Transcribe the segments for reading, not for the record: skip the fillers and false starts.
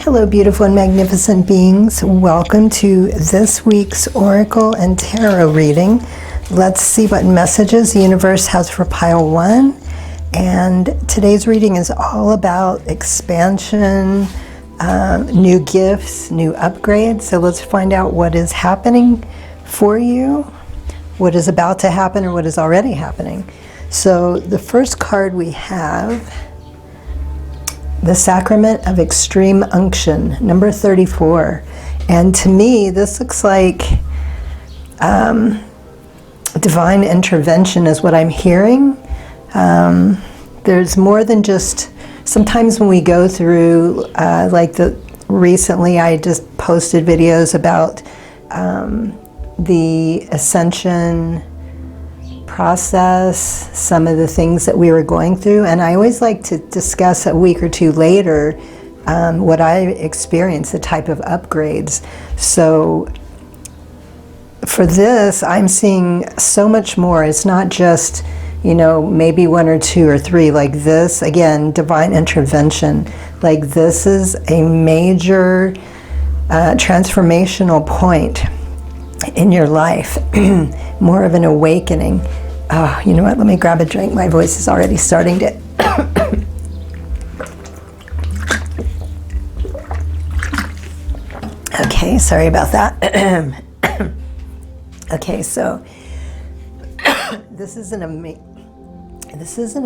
Hello, beautiful and magnificent beings. Welcome to this week's Oracle and Tarot reading. Let's see what messages the universe has for pile 1. And today's reading is all about expansion, new gifts, new upgrades. So let's find out what is happening for you, what is about to happen, or what is already happening. So the first card we have, the Sacrament of Extreme Unction, number 34. And to me, this looks like divine intervention is what I'm hearing. There's more than just, sometimes when we go through, recently I just posted videos about the ascension process, some of the things that we were going through, and I always like to discuss a week or two later what I experienced, the type of upgrades. So for this, I'm seeing so much more. It's not just, maybe 1 or 2 or 3 like this. Again, divine intervention. Like this is a major transformational point in your life. More of an awakening. Oh, you know what? Let me grab a drink. My voice is already starting to... Okay, sorry about that. Okay, so this is an amazing this is an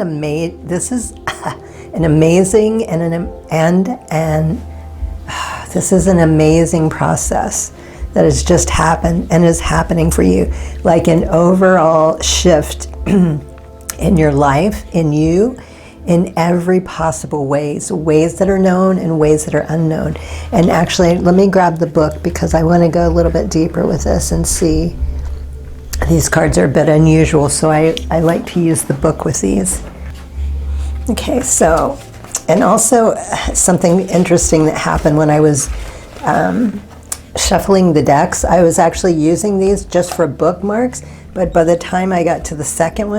amazing process that has just happened and is happening for you, like an overall shift in your life, in you, in every possible ways that are known and ways that are unknown. And actually, let me grab the book because I want to go a little bit deeper with this and see. These cards are a bit unusual, so I like to use the book with these. Okay, so, and also something interesting that happened when I was shuffling the decks. I was actually using these just for bookmarks, but by the time I got to the second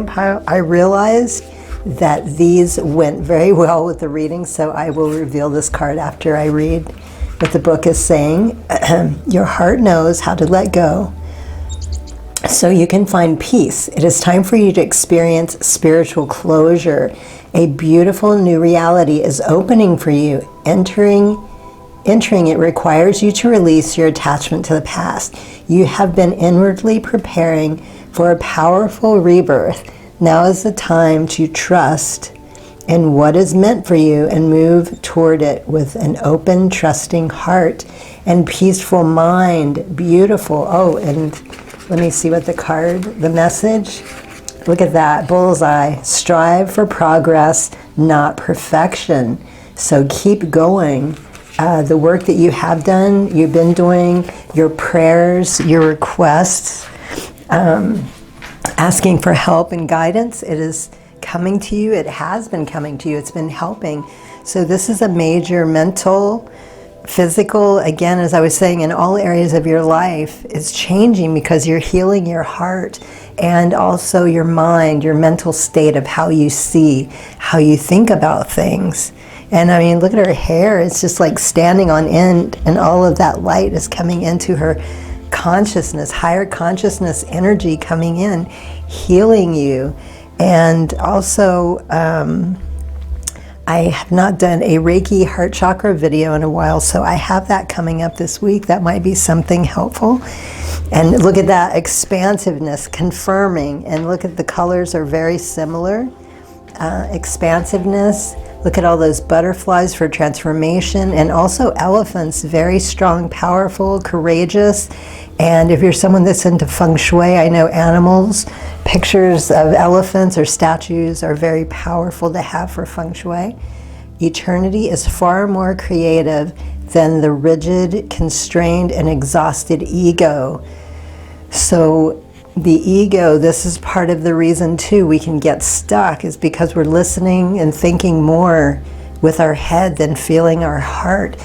pile, I realized that these went very well with the reading, so I will reveal this card after I read what the book is saying. Your heart knows how to let go, so you can find peace. It is time for you to experience spiritual closure. A beautiful new reality is opening for you. Entering it requires you to release your attachment to the past. You have been inwardly preparing for a powerful rebirth. Now is the time to trust in what is meant for you and move toward it with an open, trusting heart and peaceful mind. Beautiful. Oh, and let me see what the message. Look at that, bullseye. Strive for progress, not perfection. So keep going. The work that you have done, you've been doing, your prayers, your requests, asking for help and guidance, it is coming to you. It has been coming to you. It's been helping. So this is a major mental, physical, again, as I was saying, in all areas of your life, is changing because you're healing your heart and also your mind, your mental state of how you see, how you think about things. And I mean, look at her hair. It's just like standing on end, and all of that light is coming into her consciousness, higher consciousness energy coming in, healing you. And also, I have not done a Reiki heart chakra video in a while, so I have that coming up this week. That might be something helpful. And look at that expansiveness, confirming. And look at the colors are very similar. Expansiveness. Look at all those butterflies for transformation, and also elephants, very strong, powerful, courageous. And if you're someone that's into feng shui, I know animals, pictures of elephants or statues are very powerful to have for feng shui. Eternity is far more creative than the rigid, constrained, and exhausted ego. So the ego, this is part of the reason too we can get stuck, is because we're listening and thinking more with our head than feeling our heart.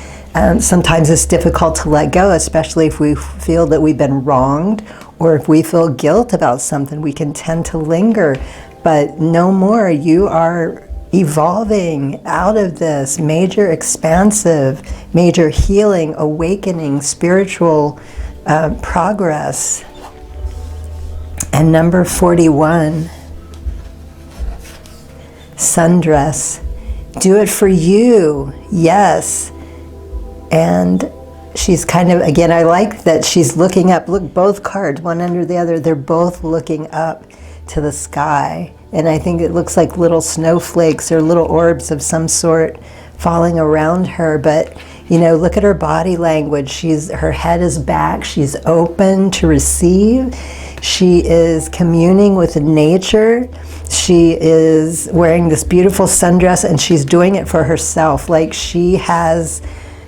Sometimes it's difficult to let go, especially if we feel that we've been wronged, or if we feel guilt about something, we can tend to linger. But no more. You are evolving out of this major expansive, major healing, awakening, spiritual progress. And number 41, sundress. Do it for you, yes. And she's kind of, again, I like that she's looking up. Look, both cards, one under the other, they're both looking up to the sky. And I think it looks like little snowflakes or little orbs of some sort falling around her. But, you know, look at her body language. Her head is back. She's open to receive. She is communing with nature. She is wearing this beautiful sundress, and she's doing it for herself. Like she has,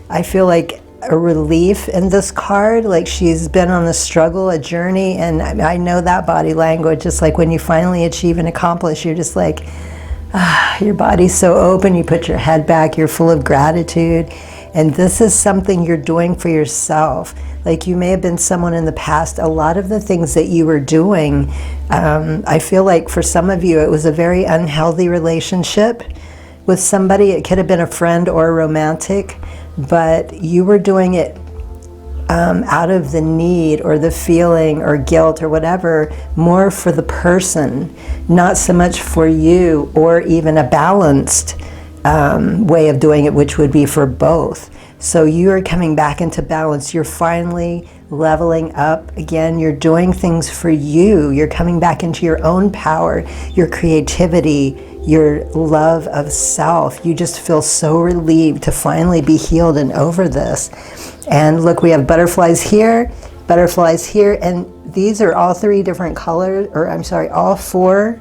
I feel like, a relief in this card, like she's been on a struggle, a journey, and I know that body language. It's like when you finally achieve and accomplish, you're just like, your body's so open, you put your head back, you're full of gratitude. And this is something you're doing for yourself. Like you may have been someone in the past, a lot of the things that you were doing, I feel like for some of you, it was a very unhealthy relationship with somebody. It could have been a friend or a romantic, but you were doing it out of the need or the feeling or guilt or whatever, more for the person, not so much for you, or even a balanced way of doing it, which would be for both. So you are coming back into balance. You're finally leveling up again. You're doing things for you. You're coming back into your own power, your creativity, your love of self. You just feel so relieved to finally be healed and over this. And look, we have butterflies here, and these are all three different colors, or I'm sorry, all four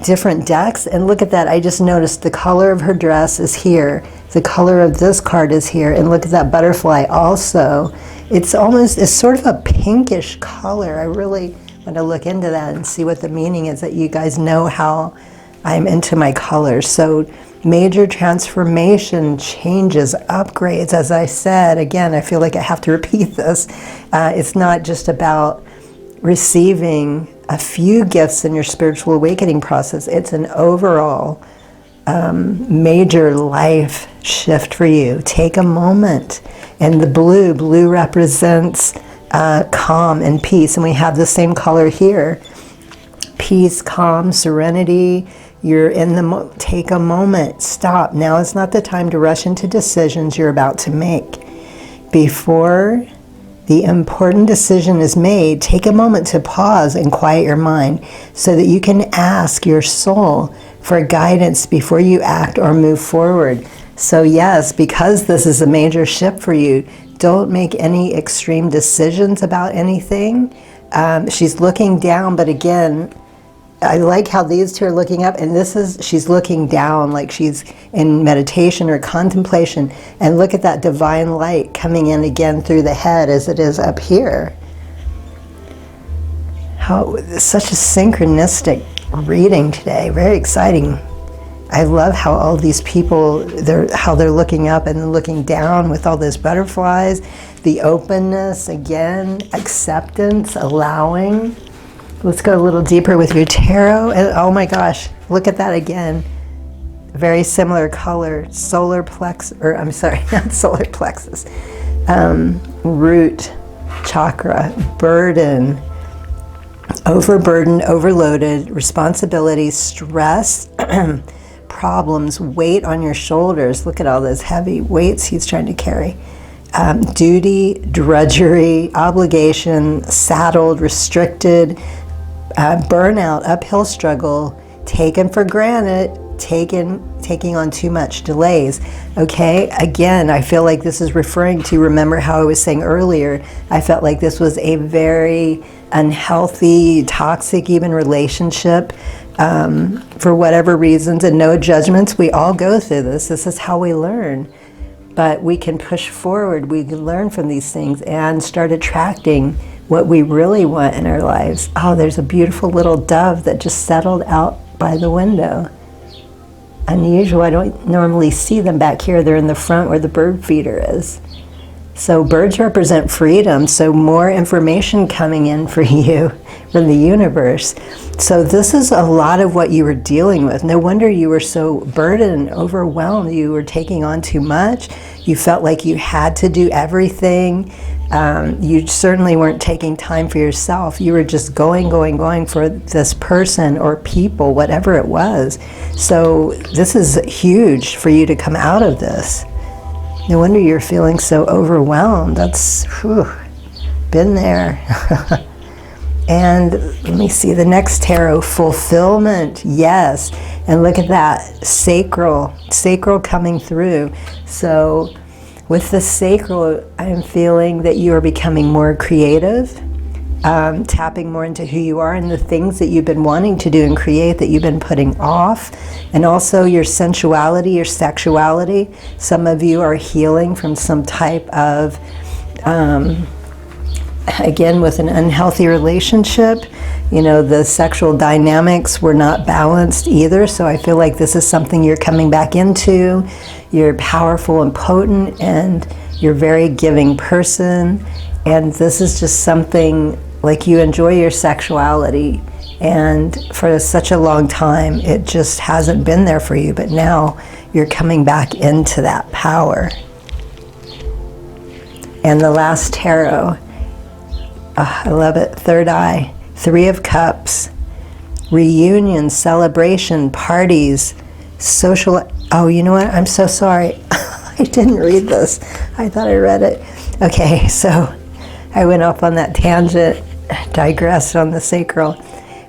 different decks. And look at that, I just noticed the color of her dress is here, the color of this card is here, and look at that butterfly also. It's sort of a pinkish color. I really want to look into that and see what the meaning is, that you guys know how I'm into my colors. So major transformation, changes, upgrades. As I said, again, I feel like I have to repeat this. It's not just about receiving a few gifts in your spiritual awakening process. It's an overall major life shift for you. Take a moment. And the blue represents calm and peace. And we have the same color here. Peace, calm, serenity. You're in the take a moment, stop. Now is not the time to rush into decisions you're about to make. Before the important decision is made, take a moment to pause and quiet your mind so that you can ask your soul for guidance before you act or move forward. So yes, because this is a major shift for you, don't make any extreme decisions about anything. She's looking down, but again, I like how these two are looking up, and she's looking down like she's in meditation or contemplation. And look at that divine light coming in again through the head as it is up here. Such a synchronistic reading today, very exciting. I love how all these people, how they're looking up and looking down with all those butterflies, the openness, again, acceptance, allowing. Let's go a little deeper with your tarot. And oh my gosh, look at that again. Very similar color, solar plexus, or I'm sorry, not solar plexus. Root chakra, burden, overburdened, overloaded, responsibility, stress, problems, weight on your shoulders. Look at all those heavy weights he's trying to carry. Duty, drudgery, obligation, saddled, restricted, burnout, uphill struggle, taken for granted, taking on too much, delays. Okay, again, I feel like this is referring to, remember how I was saying earlier, I felt like this was a very unhealthy, toxic even relationship, for whatever reasons, and no judgments. We all go through this. This is how we learn. But we can push forward. We can learn from these things and start attracting what we really want in our lives. Oh, there's a beautiful little dove that just settled out by the window. Unusual. I don't normally see them back here. They're in the front where the bird feeder is. So birds represent freedom, so more information coming in for you from the universe. So this is a lot of what you were dealing with. No wonder you were so burdened, overwhelmed. You were taking on too much. You felt like you had to do everything. You certainly weren't taking time for yourself. You were just going for this person or people, whatever it was. So this is huge for you to come out of this. No wonder you're feeling so overwhelmed. That's, been there. And let me see the next tarot, fulfillment. Yes. And look at that, sacral coming through. So with the sacral, I'm feeling that you are becoming more creative, tapping more into who you are and the things that you've been wanting to do and create that you've been putting off. And also your sensuality, your sexuality. Some of you are healing from some type of, again, with an unhealthy relationship. You know, the sexual dynamics were not balanced either. So I feel like this is something you're coming back into. You're powerful and potent, and you're a very giving person. And this is just something like you enjoy your sexuality. And for such a long time, it just hasn't been there for you. But now you're coming back into that power. And the last tarot, I love it, third eye, 3 of Cups, reunion, celebration, parties, social. Oh, you know what? I'm so sorry. I didn't read this. I thought I read it. Okay, so I went off on that tangent, digressed on the sacral.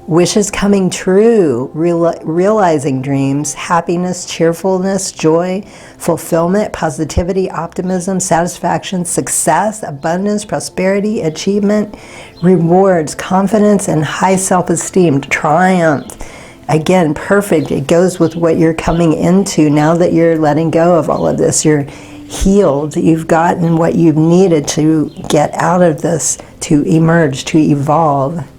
Wishes coming true, realizing dreams, happiness, cheerfulness, joy, fulfillment, positivity, optimism, satisfaction, success, abundance, prosperity, achievement, rewards, confidence, and high self-esteem, triumph. Again, perfect. It goes with what you're coming into now that you're letting go of all of this. You're healed. You've gotten what you've needed to get out of this, to emerge, to evolve.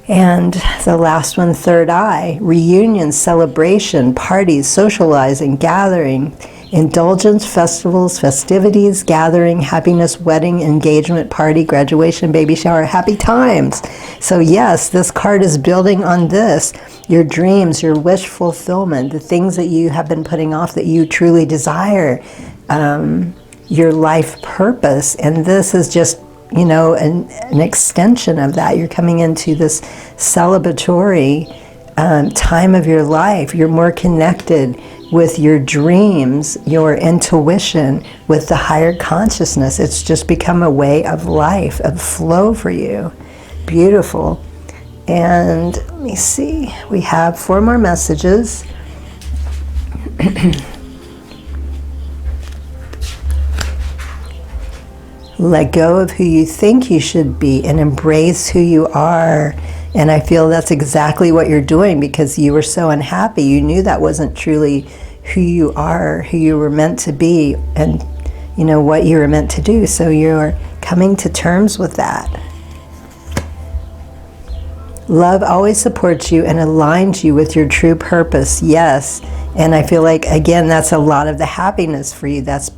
And the last one, third eye, reunion, celebration, parties, socializing, gathering, indulgence, festivals, festivities, gathering, happiness, wedding, engagement, party, graduation, baby shower, happy times. So yes, this card is building on this, your dreams, your wish fulfillment, the things that you have been putting off that you truly desire, your life purpose. And this is just, you know, an extension of that. You're coming into this celebratory time of your life. You're more connected with your dreams, your intuition, with the higher consciousness. It's just become a way of life, of flow for you. Beautiful. And let me see, we have 4 more messages. Let go of who you think you should be and embrace who you are. And I feel that's exactly what you're doing, because you were so unhappy. You knew that wasn't truly who you are, who you were meant to be, and you know what you were meant to do. So you're coming to terms with that. Love always supports you and aligns you with your true purpose. Yes. And I feel like, again, that's a lot of the happiness for you. That's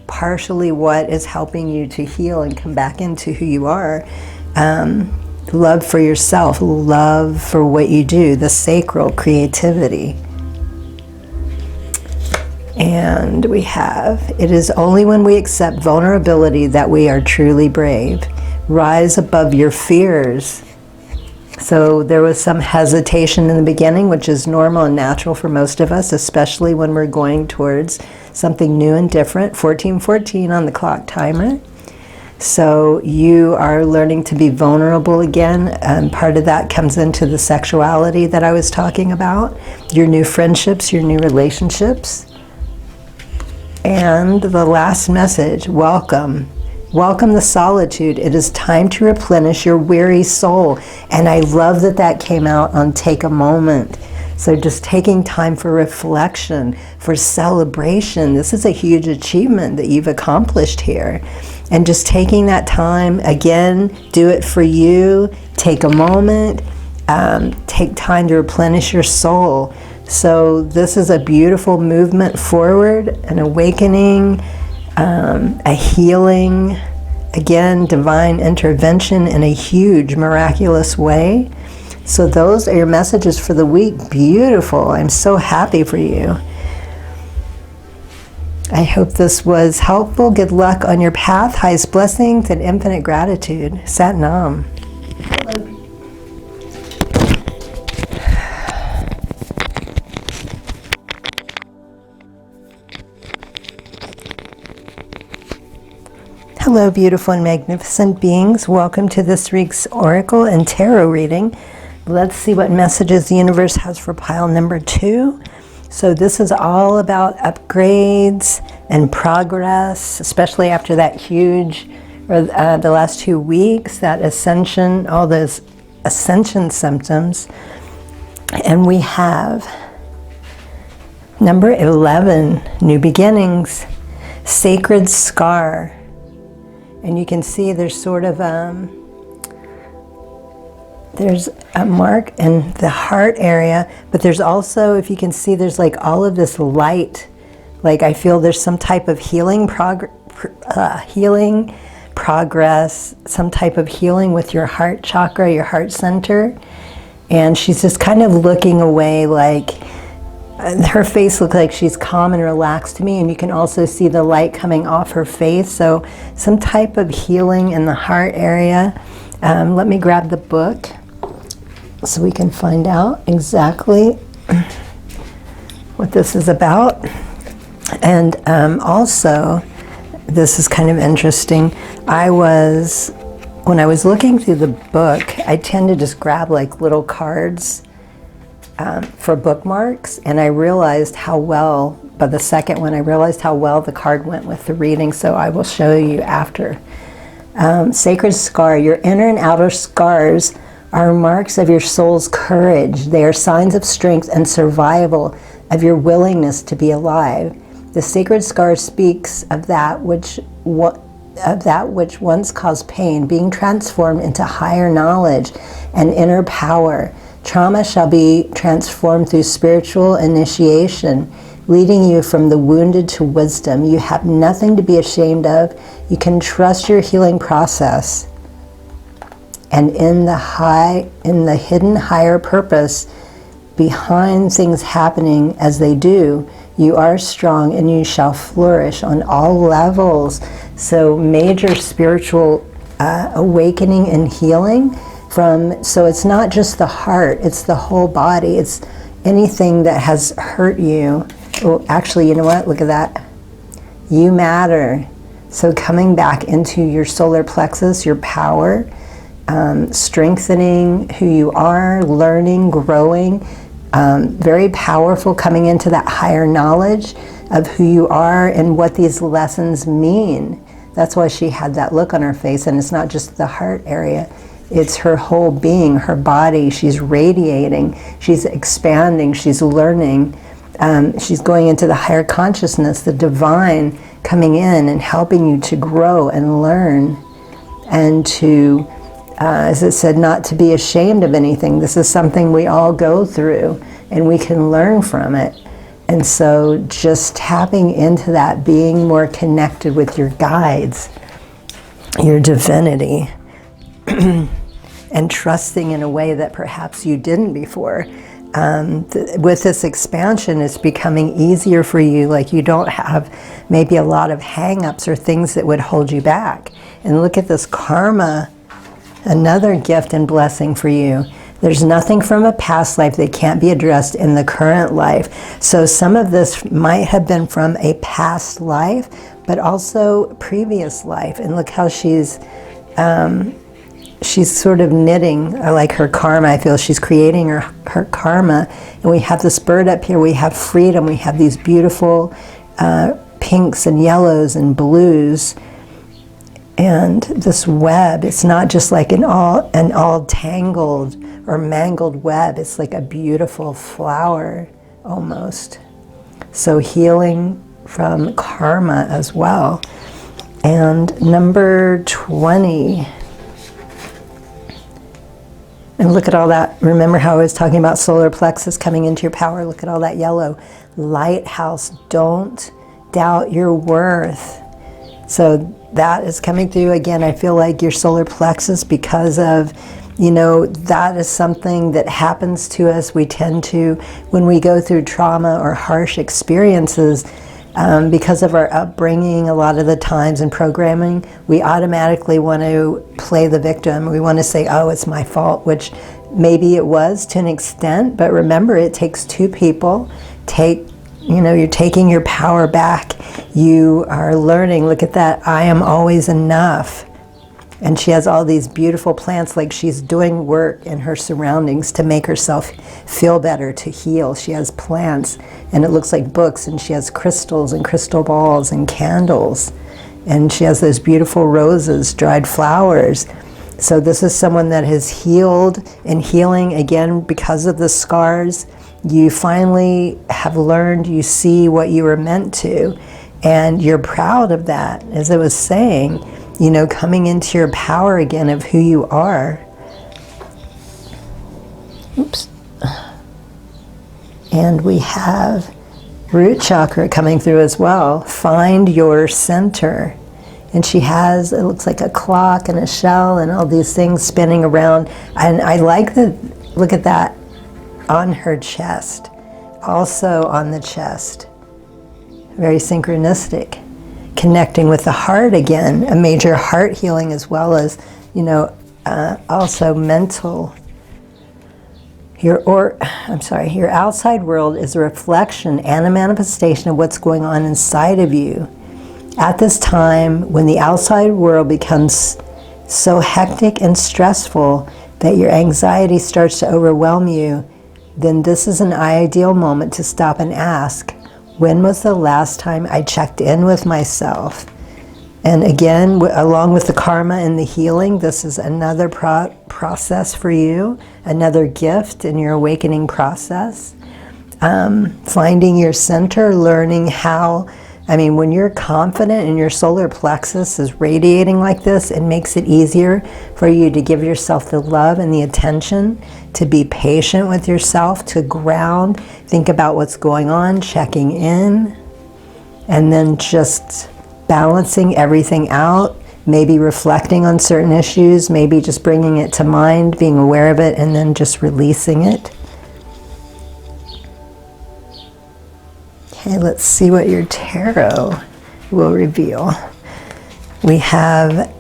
partially what is helping you to heal and come back into who you are. Love for yourself, love for what you do, the sacral creativity. And we have, it is only when we accept vulnerability that we are truly brave. Rise above your fears. So there was some hesitation in the beginning, which is normal and natural for most of us, especially when we're going towards something new and different. 1414 on the clock timer. So you are learning to be vulnerable again, and part of that comes into the sexuality that I was talking about, your new friendships, your new relationships. And the last message, welcome. Welcome the solitude. It is time to replenish your weary soul. And I love that that came out on Take a Moment. So just taking time for reflection, for celebration. This is a huge achievement that you've accomplished here. And just taking that time, again, do it for you. Take a moment. Take time to replenish your soul. So this is a beautiful movement forward, an awakening, a healing, again, divine intervention in a huge, miraculous way. So those are your messages for the week. Beautiful. I'm so happy for you. I hope this was helpful. Good luck on your path. Highest blessings and infinite gratitude. Sat Nam. Hello, beautiful and magnificent beings. Welcome to this week's Oracle and Tarot reading. Let's see what messages the universe has for pile number 2. So this is all about upgrades and progress, especially after that huge, or the last 2 weeks, that ascension, all those ascension symptoms. And we have number 11, new beginnings, sacred scar. And you can see there's sort of there's a mark in the heart area, but there's also, if you can see, there's like all of this light. Like I feel there's some type of healing progress, some type of healing with your heart chakra, your heart center. And she's just kind of looking away, like her face looks like she's calm and relaxed to me, and you can also see the light coming off her face. So some type of healing in the heart area. Let me grab the book so we can find out exactly what this is about. And also, this is kind of interesting. When I was looking through the book, I tend to just grab like little cards for bookmarks, and I realized how well, by the second one, I realized how well the card went with the reading, so I will show you after. Sacred scar. Your inner and outer scars are marks of your soul's courage. They are signs of strength and survival, of your willingness to be alive. The sacred scar speaks of that which once caused pain, being transformed into higher knowledge and inner power. Trauma shall be transformed through spiritual initiation, leading you from the wounded to wisdom. You have nothing to be ashamed of. You can trust your healing process. And in the hidden higher purpose behind things happening as they do, you are strong and you shall flourish on all levels. So major spiritual awakening and healing so it's not just the heart, it's the whole body. It's anything that has hurt you. Oh, actually, you know what? Look at that. You matter. So coming back into your solar plexus, your power, strengthening who you are, learning, growing, very powerful, coming into that higher knowledge of who you are and what these lessons mean. That's why she had that look on her face, and it's not just the heart area. It's her whole being, her body. She's radiating, she's expanding, she's learning. She's going into the higher consciousness, the divine coming in and helping you to grow and learn and to, as it said, not to be ashamed of anything. This is something we all go through and we can learn from it. And so just tapping into that, being more connected with your guides, your divinity, and trusting in a way that perhaps you didn't before. With this expansion, it's becoming easier for you, like you don't have maybe a lot of hang-ups or things that would hold you back. And look at this karma, another gift and blessing for you. There's nothing from a past life that can't be addressed in the current life. So some of this might have been from a past life, but also previous life. And look how she's sort of knitting, like her karma. I feel she's creating her karma. And we have this bird up here, we have freedom, we have these beautiful pinks and yellows and blues. And this web, it's not just like an all tangled or mangled web, it's like a beautiful flower almost. So healing from karma as well. And number 20. And look at all that. Remember how I was talking about solar plexus coming into your power? Look at all that yellow. Lighthouse, don't doubt your worth. So that is coming through. Again, I feel like your solar plexus, because of, that is something that happens to us. We tend to, when we go through trauma or harsh experiences, because of our upbringing, a lot of the times in programming, we automatically want to play the victim. We want to say, oh, it's my fault, which maybe it was to an extent, but remember, it takes two people. You're taking your power back. You are learning. Look at that. I am always enough. And she has all these beautiful plants, like she's doing work in her surroundings to make herself feel better, to heal. She has plants, and it looks like books, and she has crystals and crystal balls and candles. And she has those beautiful roses, dried flowers. So this is someone that has healed, and healing, again, because of the scars. You finally have learned, you see what you were meant to, and you're proud of that. As I was saying, coming into your power again of who you are. Oops. And we have root chakra coming through as well. Find your center. And she has, it looks like a clock and a shell and all these things spinning around. And I like look at that on her chest. Also on the chest. Very synchronistic. Connecting with the heart again, a major heart healing, as well as, also mental. Your outside world is a reflection and a manifestation of what's going on inside of you. At this time, when the outside world becomes so hectic and stressful that your anxiety starts to overwhelm you, then this is an ideal moment to stop and ask, when was the last time I checked in with myself? And again, along with the karma and the healing, this is another process for you, another gift in your awakening process. Finding your center, learning how, when you're confident and your solar plexus is radiating like this, it makes it easier for you to give yourself the love and the attention, to be patient with yourself, to ground, think about what's going on, checking in, and then just balancing everything out, maybe reflecting on certain issues, maybe just bringing it to mind, being aware of it, and then just releasing it. Okay, let's see what your tarot will reveal. We have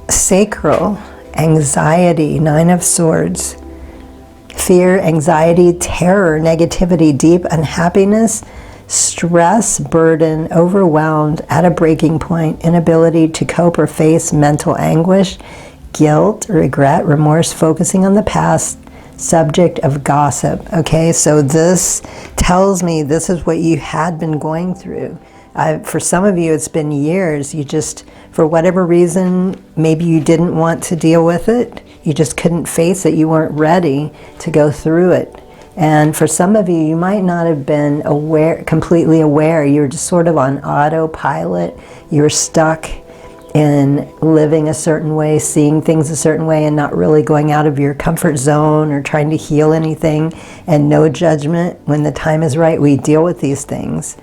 sacral, anxiety, 9 of Swords, fear, anxiety, terror, negativity, deep unhappiness, stress, burden, overwhelmed, at a breaking point, inability to cope or face mental anguish, guilt, regret, remorse, focusing on the past, subject of gossip. Okay, so this tells me this is what you had been going through. For some of you, it's been years. You just, for whatever reason, maybe you didn't want to deal with it. You just couldn't face it. You weren't ready to go through it. And for some of you, you might not have been completely aware. You were just sort of on autopilot. You were stuck in living a certain way, seeing things a certain way, and not really going out of your comfort zone or trying to heal anything, and no judgment. When the time is right, we deal with these things.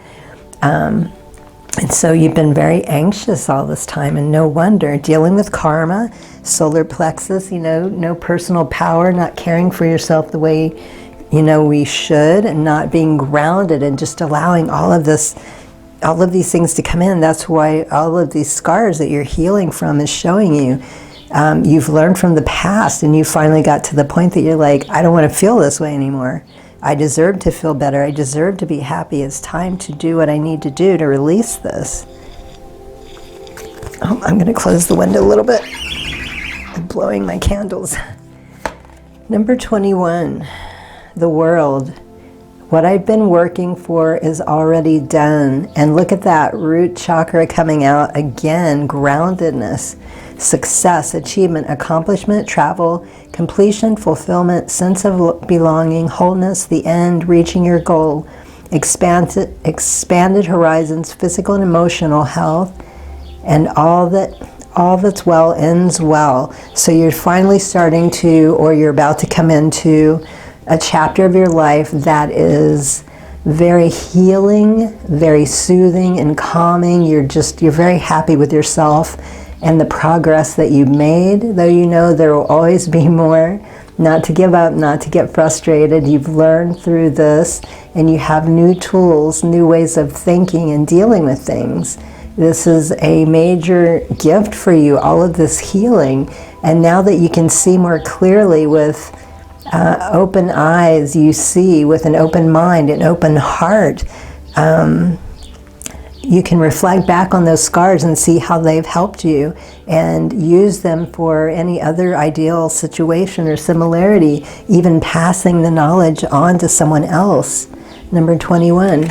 And so you've been very anxious all this time, and no wonder. Dealing with karma, solar plexus, no personal power, not caring for yourself the way, we should, and not being grounded, and just allowing all of these things to come in. That's why all of these scars that you're healing from is showing you. You've learned from the past, and you finally got to the point that you're like, I don't want to feel this way anymore. I deserve to feel better. I deserve to be happy. It's time to do what I need to do to release this. Oh, I'm going to close the window a little bit. I'm blowing my candles. Number 21, the world. What I've been working for is already done. And look at that root chakra coming out again. Groundedness, success, achievement, accomplishment, travel, completion, fulfillment, sense of belonging, wholeness, the end, reaching your goal, expanded horizons, physical and emotional health, and all that's well ends well. So you're finally starting to, or you're about to come into a chapter of your life that is very healing, very soothing and calming. You're very happy with yourself and the progress that you've made, though you know there will always be more. Not to give up, not to get frustrated. You've learned through this, and you have new tools, new ways of thinking and dealing with things. This is a major gift for you, all of this healing. And now that you can see more clearly with open eyes, you see with an open mind, an open heart, you can reflect back on those scars and see how they've helped you and use them for any other ideal situation or similarity, even passing the knowledge on to someone else. Number 21.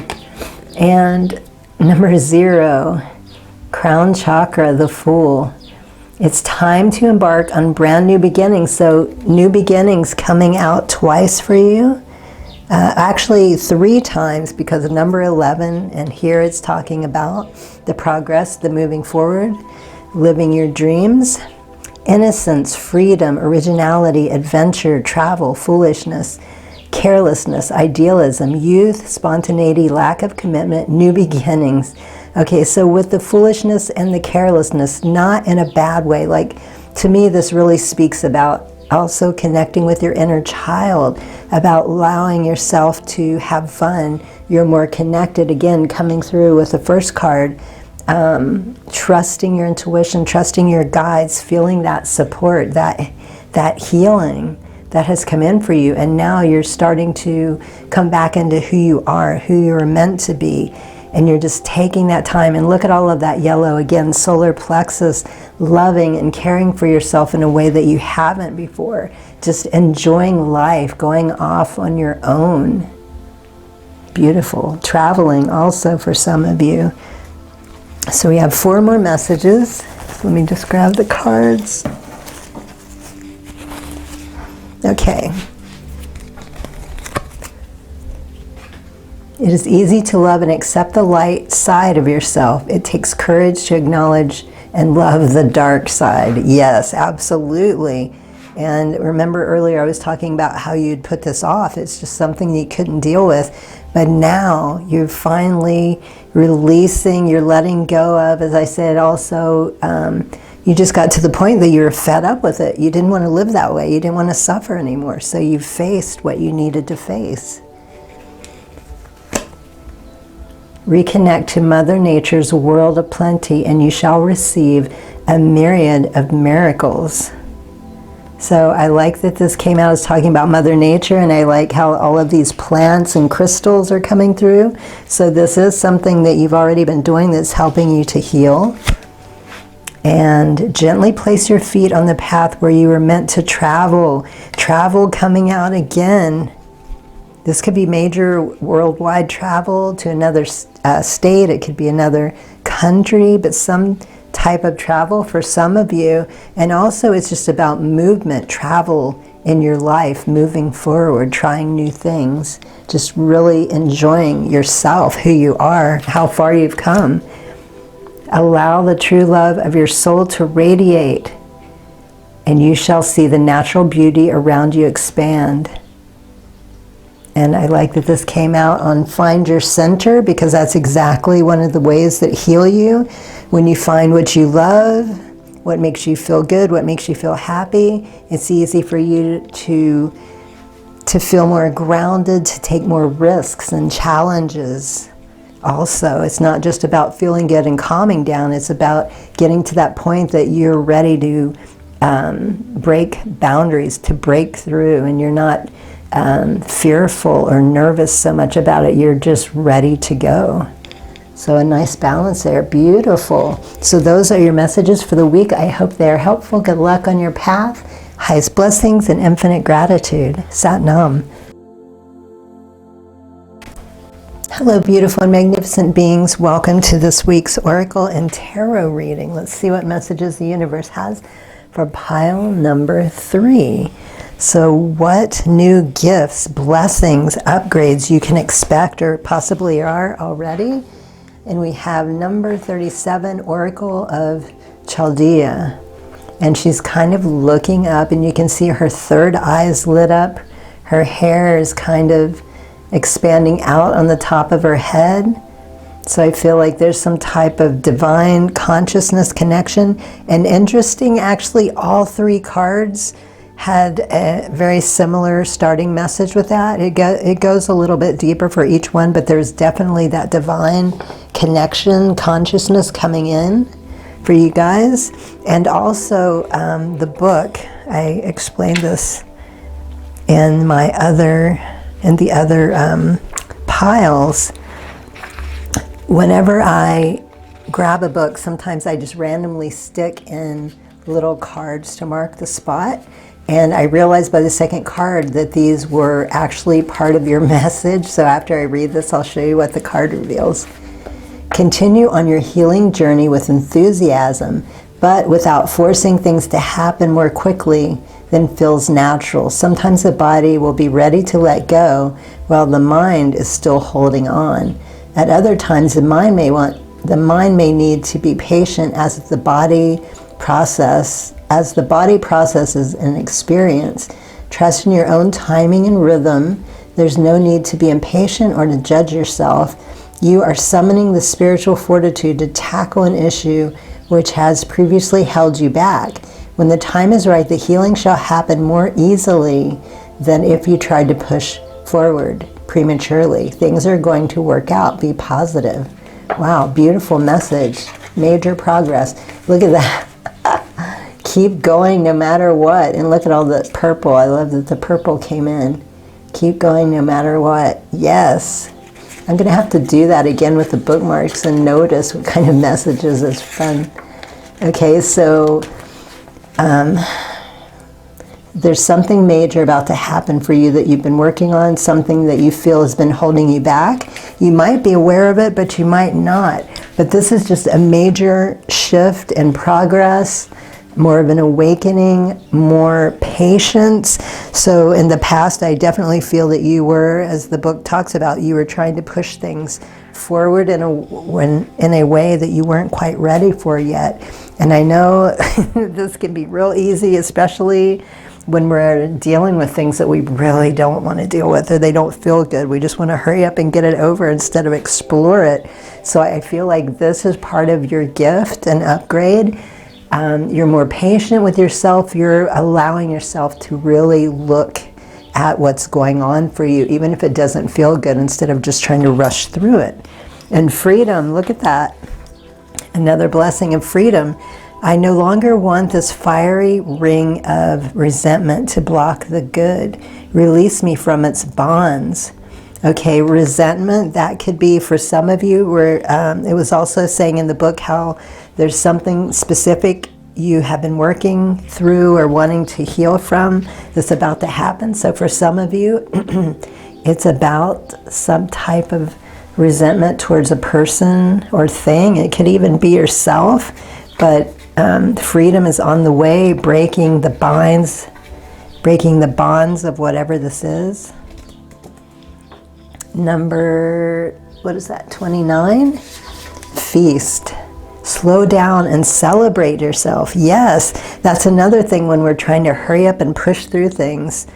And number 0, crown chakra, the Fool. It's time to embark on brand new beginnings. So new beginnings coming out twice for you. Actually 3 times, because of number 11, and here it's talking about the progress, the moving forward, living your dreams, innocence, freedom, originality, adventure, travel, foolishness, carelessness, idealism, youth, spontaneity, lack of commitment, new beginnings. Okay, so with the foolishness and the carelessness, not in a bad way. Like, to me, this really speaks about also connecting with your inner child, about allowing yourself to have fun. You're more connected, again, coming through with the first card, trusting your intuition, trusting your guides, feeling that support, that healing that has come in for you. And now you're starting to come back into who you are, who you're meant to be. And you're just taking that time, and look at all of that yellow again, solar plexus, loving and caring for yourself in a way that you haven't before. Just enjoying life, going off on your own. Beautiful. Traveling also for some of you. So we have 4 more messages. Let me just grab the cards. Okay. It is easy to love and accept the light side of yourself. It takes courage to acknowledge and love the dark side. Yes, absolutely. And remember earlier I was talking about how you'd put this off. It's just something you couldn't deal with. But now you're finally releasing, you're letting go of, as I said also, you just got to the point that you were fed up with it. You didn't want to live that way. You didn't want to suffer anymore. So you faced what you needed to face. Reconnect to Mother Nature's world of plenty, and you shall receive a myriad of miracles. So I like that this came out as talking about Mother Nature, and I like how all of these plants and crystals are coming through. So this is something that you've already been doing that's helping you to heal. And gently place your feet on the path where you were meant to travel. Travel coming out again. This could be major worldwide travel to another state. It could be another country, but some type of travel for some of you. And also it's just about movement, travel in your life, moving forward, trying new things, just really enjoying yourself, who you are, how far you've come. Allow the true love of your soul to radiate, and you shall see the natural beauty around you expand. And I like that this came out on Find Your Center, because that's exactly one of the ways that heal you. When you find what you love, what makes you feel good, what makes you feel happy, it's easy for you to feel more grounded, to take more risks and challenges. Also, it's not just about feeling good and calming down. It's about getting to that point that you're ready to break boundaries, to break through, and you're not fearful or nervous so much about it. You're just ready to go. So a nice balance there. Beautiful. So those are your messages for the week. I hope they are helpful. Good luck on your path. Highest blessings and infinite gratitude. Sat Nam. Hello, beautiful and magnificent beings. Welcome to this week's Oracle and Tarot reading. Let's see what messages the universe has for pile number 3. So what new gifts, blessings, upgrades you can expect or possibly are already? And we have number 37, Oracle of Chaldea. And she's kind of looking up, and you can see her third eye is lit up. Her hair is kind of expanding out on the top of her head. So I feel like there's some type of divine consciousness connection. And interesting, actually, all three cards had a very similar starting message with that. It goes a little bit deeper for each one, but there's definitely that divine connection, consciousness coming in for you guys. And also the book, I explained this in the other piles. Whenever I grab a book, sometimes I just randomly stick in little cards to mark the spot. And I realized by the second card that these were actually part of your message. So after I read this, I'll show you what the card reveals. Continue on your healing journey with enthusiasm, but without forcing things to happen more quickly than feels natural. Sometimes the body will be ready to let go while the mind is still holding on. At other times, the mind may need to be patient as the body processes an experience. Trust in your own timing and rhythm. There's no need to be impatient or to judge yourself. You are summoning the spiritual fortitude to tackle an issue which has previously held you back. When the time is right, the healing shall happen more easily than if you tried to push forward prematurely. Things are going to work out. Be positive. Wow, beautiful message. Major progress. Look at that. Keep going no matter what. And look at all the purple. I love that the purple came in. Keep going no matter what. Yes. I'm going to have to do that again with the bookmarks and notice what kind of messages. It's fun. Okay, so there's something major about to happen for you that you've been working on, something that you feel has been holding you back. You might be aware of it, but you might not. But this is just a major shift and progress, more of an awakening, more patience. So in the past, I definitely feel that you were, as the book talks about, you were trying to push things forward in a way that you weren't quite ready for yet. And I know this can be real easy, especially when we're dealing with things that we really don't want to deal with, or they don't feel good. We just want to hurry up and get it over instead of explore it. So I feel like this is part of your gift and upgrade. You're more patient with yourself. You're allowing yourself to really look at what's going on for you, even if it doesn't feel good, instead of just trying to rush through it. And freedom, look at that. Another blessing of freedom. I no longer want this fiery ring of resentment to block the good. Release me from its bonds. Okay, resentment, that could be for some of you where it was also saying in the book how there's something specific you have been working through or wanting to heal from that's about to happen. So for some of you, it's about some type of resentment towards a person or thing. It could even be yourself, but freedom is on the way, breaking the bonds of whatever this is. Number, what is that, 29? Feast. Slow down and celebrate yourself. Yes, that's another thing when we're trying to hurry up and push through things.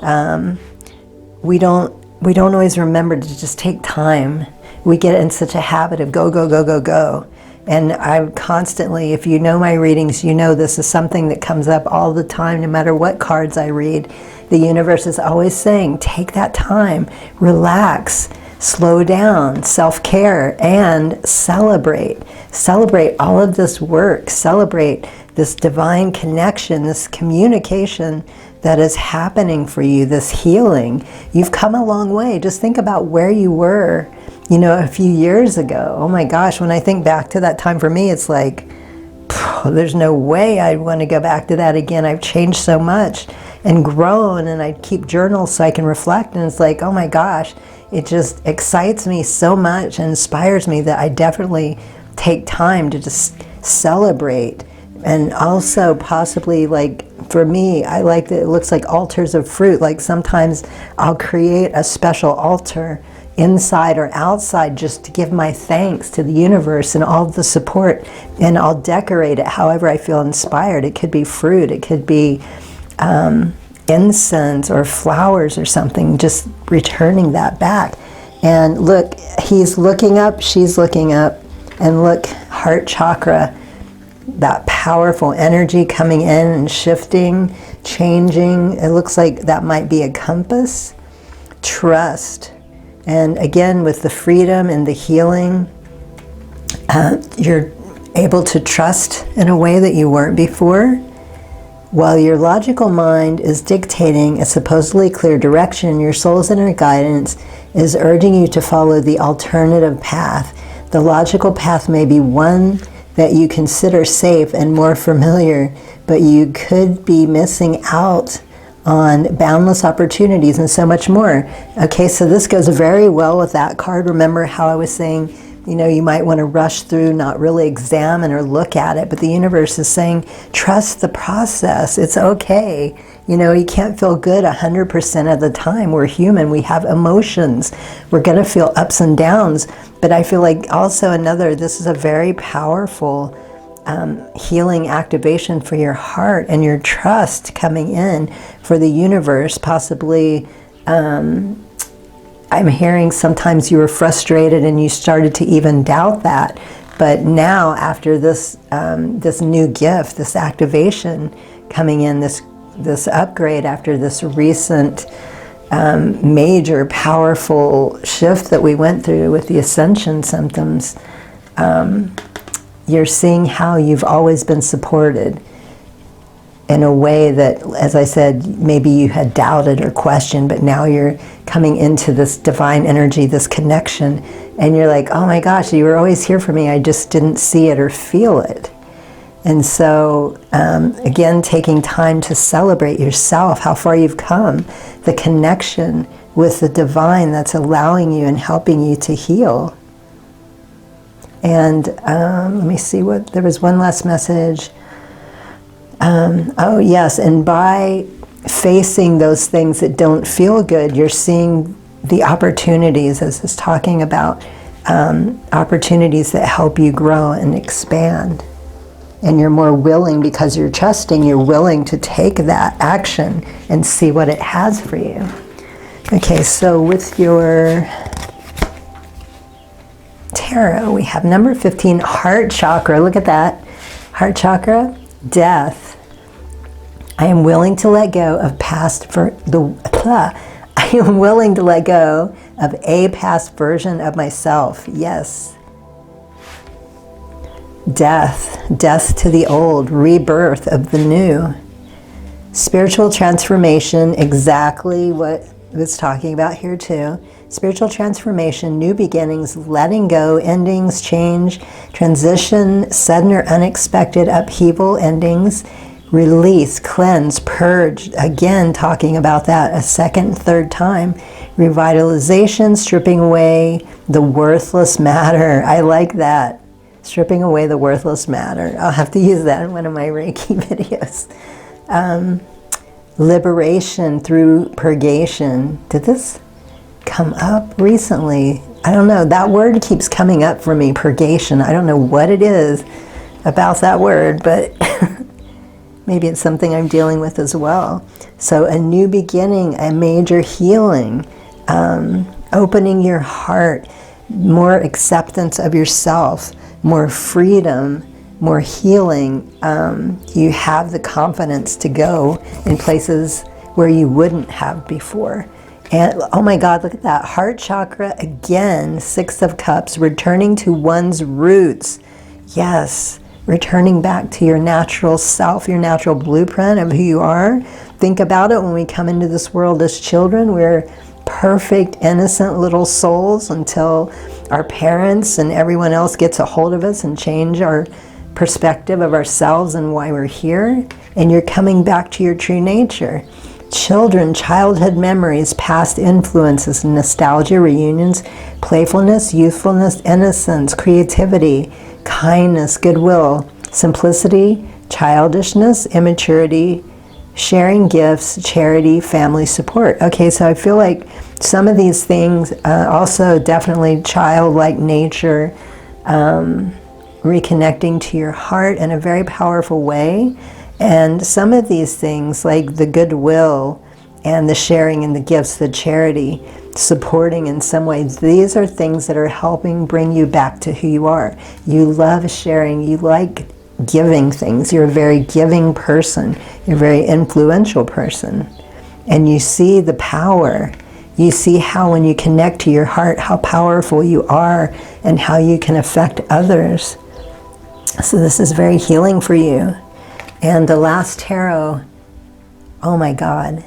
We don't always remember to just take time. We get in such a habit of go, go, go, go, go. And I'm constantly, if you know my readings, you know this is something that comes up all the time, no matter what cards I read. The universe is always saying, take that time, relax, slow down, self-care, and celebrate. Celebrate all of this work. Celebrate this divine connection, this communication that is happening for you, this healing. You've come a long way. Just think about where you were, a few years ago. Oh my gosh, when I think back to that time, for me, it's like, there's no way I'd want to go back to that again. I've changed so much and grown, and I keep journals so I can reflect, and it's like, oh my gosh, it just excites me so much and inspires me that I definitely take time to just celebrate. And also possibly, like, for me, I like that it looks like altars of fruit. Like sometimes I'll create a special altar inside or outside just to give my thanks to the universe and all the support, and I'll decorate it however I feel inspired. It could be fruit, it could be incense or flowers or something, just returning that back. And look, he's looking up, she's looking up, and look, heart chakra, that powerful energy coming in and shifting, changing. It looks like that might be a compass. Trust. And again, with the freedom and the healing, you're able to trust in a way that you weren't before. While your logical mind is dictating a supposedly clear direction, your soul's inner guidance is urging you to follow the alternative path. The logical path may be one that you consider safe and more familiar, but you could be missing out on boundless opportunities and so much more. Okay, so this goes very well with that card. Remember how I was saying, you know, you might want to rush through, not really examine or look at it, but the universe is saying, trust the process. It's okay. You know, you can't feel good 100% of the time. We're human. We have emotions. We're going to feel ups and downs. But I feel like also this is a very powerful healing activation for your heart and your trust coming in for the universe. Possibly, I'm hearing sometimes you were frustrated and you started to even doubt that. But now after this new gift, this activation coming in, this upgrade after this recent major powerful shift that we went through with the ascension symptoms, you're seeing how you've always been supported in a way that, as I said, maybe you had doubted or questioned, but now you're coming into this divine energy, this connection, and you're like, oh my gosh, you were always here for me, I just didn't see it or feel it. And so, again, taking time to celebrate yourself, how far you've come, the connection with the divine that's allowing you and helping you to heal. And let me see there was one last message. Oh yes, and by facing those things that don't feel good, you're seeing the opportunities, as it's talking about, opportunities that help you grow and expand. And you're more willing, because you're trusting, you're willing to take that action and see what it has for you. Okay, so with your tarot, we have number 15, heart chakra. Look at that. Heart chakra, death. I am willing to let go of I am willing to let go of a past version of myself. Yes. Death to the old, rebirth of the new. Spiritual transformation, exactly what it's talking about here too. Spiritual transformation, new beginnings, letting go, endings, change, transition, sudden or unexpected upheaval, endings, release, cleanse, purge. Again, talking about that a second, third time. Revitalization, stripping away the worthless matter. I like that. Stripping away the worthless matter. I'll have to use that in one of my Reiki videos. Liberation through purgation. Did this come up recently? I don't know. That word keeps coming up for me, purgation. I don't know what it is about that word, but maybe it's something I'm dealing with as well. So a new beginning, a major healing, opening your heart, more acceptance of yourself, more freedom, more healing. You have the confidence to go in places where you wouldn't have before. And oh my God, look at that. Heart chakra again, 6 of Cups, returning to one's roots. Yes, returning back to your natural self, your natural blueprint of who you are. Think about it, when we come into this world as children, we're perfect, innocent little souls until our parents and everyone else gets a hold of us and change our perspective of ourselves and why we're here. And you're coming back to your true nature. Children, childhood memories, past influences, nostalgia, reunions, playfulness, youthfulness, innocence, creativity, kindness, goodwill, simplicity, childishness, immaturity, sharing gifts, charity, family support. Okay, so I feel like some of these things, also definitely childlike nature, reconnecting to your heart in a very powerful way. And some of these things, like the goodwill and the sharing and the gifts, the charity, supporting in some ways, these are things that are helping bring you back to who you are. You love sharing, you like giving things, you're a very giving person, you're a very influential person. And you see the power. You see how when you connect to your heart, how powerful you are and how you can affect others. So this is very healing for you. And the last tarot, oh my God.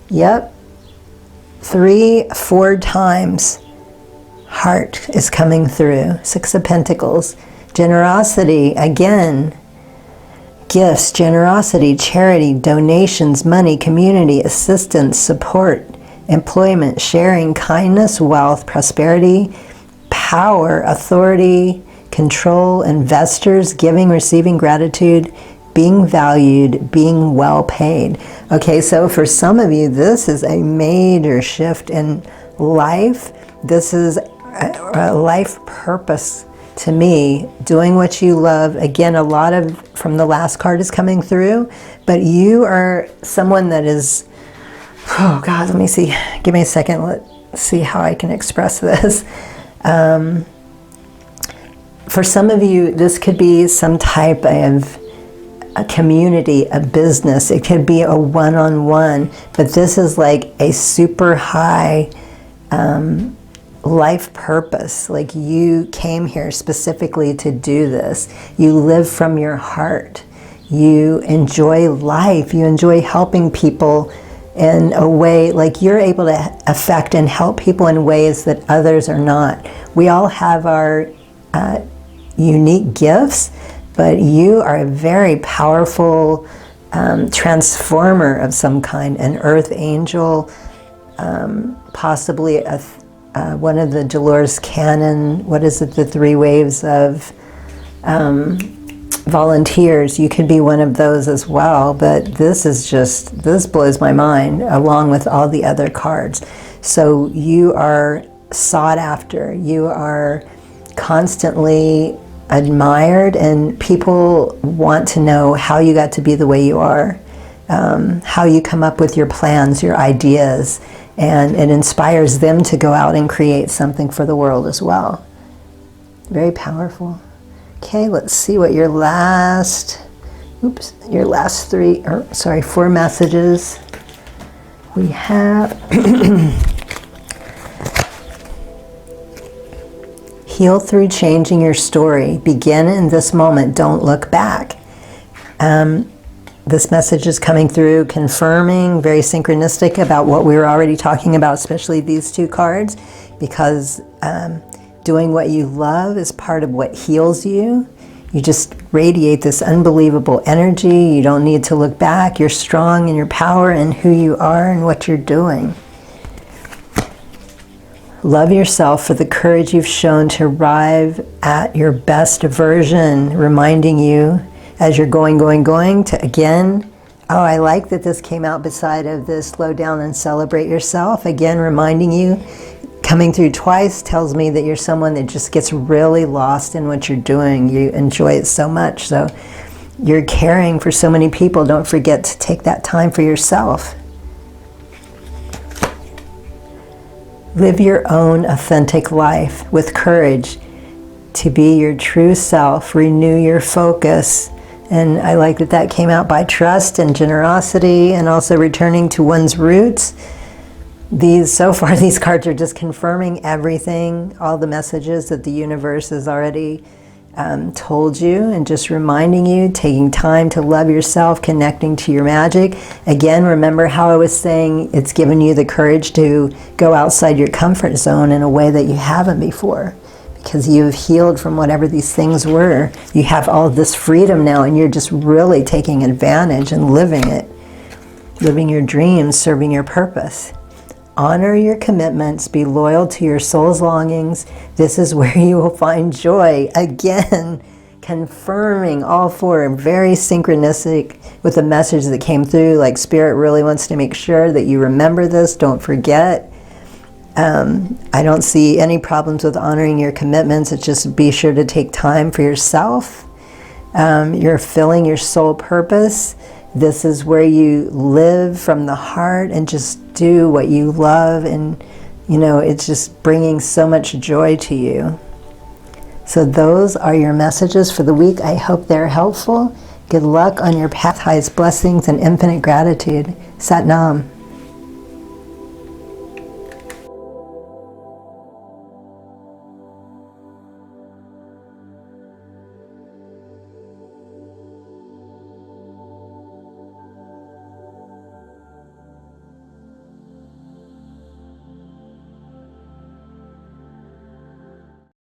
Yep. 4 times heart is coming through. 6 of Pentacles. Generosity, again. Gifts, generosity, charity, donations, money, community, assistance, support, employment, sharing, kindness, wealth, prosperity, power, authority, control, investors, giving, receiving, gratitude, being valued, being well paid. Okay, so for some of you, this is a major shift in life. This is a life purpose to me, doing what you love. Again, a lot of from the last card is coming through, but you are someone that is, oh God, let me see. Give me a second. Let's see how I can express this. For some of you, this could be some type of a community, a business. It could be a one-on-one, but this is like a super high life purpose. Like you came here specifically to do this. You live from your heart. You enjoy life. You enjoy helping people in a way, like you're able to affect and help people in ways that others are not. We all have our unique gifts, but you are a very powerful transformer of some kind, an earth angel, possibly one of the Dolores Cannon, what is it, the 3 waves of volunteers. You could be one of those as well, but this blows my mind along with all the other cards. So you are sought after, you are constantly admired, and people want to know how you got to be the way you are, how you come up with your plans, your ideas, and it inspires them to go out and create something for the world as well. Very powerful. Okay, let's see what your last 4 messages we have. Heal through changing your story. Begin in this moment. Don't look back. This message is coming through, confirming, very synchronistic about what we were already talking about, especially these 2 cards, because doing what you love is part of what heals you. You just radiate this unbelievable energy. You don't need to look back. You're strong in your power and who you are and what you're doing. Love yourself for the courage you've shown to arrive at your best version, reminding you as you're going to again, oh, I like that this came out beside of this, slow down and celebrate yourself. Again, reminding you, coming through twice tells me that you're someone that just gets really lost in what you're doing. You enjoy it so much. So you're caring for so many people. Don't forget to take that time for yourself. Live your own authentic life with courage to be your true self. Renew your focus. And I like that that came out by trust and generosity, and also returning to one's roots. So far, these cards are just confirming everything, all the messages that the universe has already told you, and just reminding you, taking time to love yourself, connecting to your magic. Again, remember how I was saying it's given you the courage to go outside your comfort zone in a way that you haven't before, because you've healed from whatever these things were. You have all this freedom now, and you're just really taking advantage and living it, living your dreams, serving your purpose. Honor your commitments, be loyal to your soul's longings. This is where you will find joy. Again, confirming all 4, very synchronistic with the message that came through, like Spirit really wants to make sure that you remember this, don't forget. I don't see any problems with honoring your commitments. It's just be sure to take time for yourself. You're filling your soul purpose. This is where you live from the heart and just do what you love, and it's just bringing so much joy to you. So those are your messages for the week. I hope they're helpful. Good luck on your path. Highest blessings and infinite gratitude. Sat Nam.